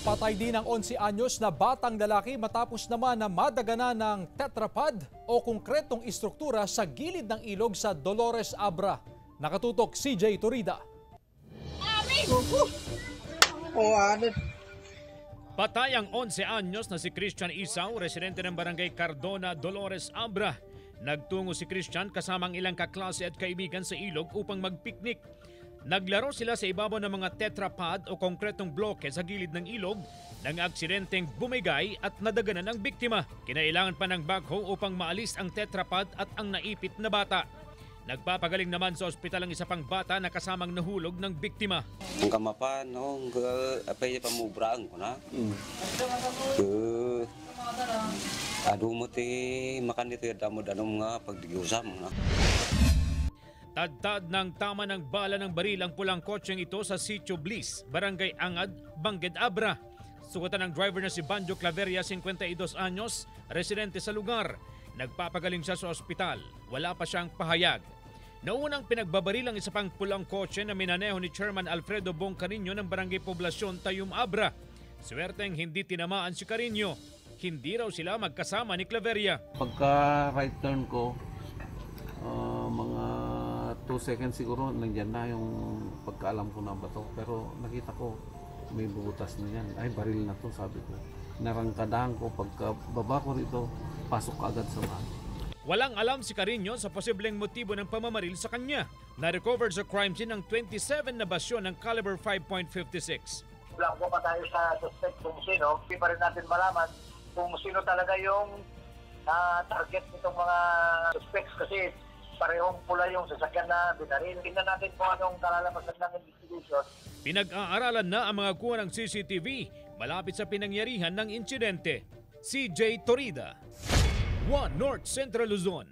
Napatay din ang 11 anyos na batang lalaki matapos naman na madagana ng tetrapod o konkretong istruktura sa gilid ng ilog sa Dolores Abra. Nakatutok CJ Turida. Patay ang 11 anyos na si Christian Isaw, residente ng barangay Cardona, Dolores Abra. Nagtungo si Christian kasama ang ilang kaklase at kaibigan sa ilog upang magpiknik. Naglaro sila sa ibabaw ng mga tetrapod o konkretong bloke sa gilid ng ilog nang aksidenteng bumigay at nadaganan ang biktima. Kinailangan pa ng backhoe upang maalis ang tetrapod at ang naipit na bata. Nagpapagaling naman sa ospital ang isa pang bata na kasamang nahulog ng biktima. Ang kamapan, apay pamubraan ko na. Ado mo ti makan dito damo-damo nga pagdigusam na. Tadtad ng tama ng bala ng baril ang pulang kotseng ito sa Sitio Bliss, Barangay Angad, Bangged Abra. Sugatan ng driver na si Banjo Claveria, 52 anyos, residente sa lugar. Nagpapagaling siya sa ospital. Wala pa siyang pahayag. Naunang pinagbabaril ang isa pang pulang kotse na minaneho ni Chairman Alfredo Bong Carino ng Barangay Poblasyon, Tayum Abra. Swerteng hindi tinamaan si Carino. Hindi raw sila magkasama ni Claveria. Pagka right turn ko, mga 2 seconds siguro nandyan na yung pagkaalam ko na bato. Pero nakita ko may butas na yan. Ay, baril na to, sabi ko. Narangkadahan ko pagka baba ko rito, pasok agad sa bahay. Walang alam si Carino sa posibleng motibo ng pamamaril sa kanya. Na-recover sa crime scene ng 27 na basyo ng caliber 5.56. Blanco pa tayo sa suspect kung sino. Hindi pa rin natin malaman kung sino talaga yung target nitong mga suspects kasi parehong pula yung sasakyan na binaril. Tingnan natin kung anong kalalabasan ng investigation. Pinag-aaralan na ang mga kuha ng CCTV malapit sa pinangyarihan ng insidente. CJ Torida, 1 North Central Luzon.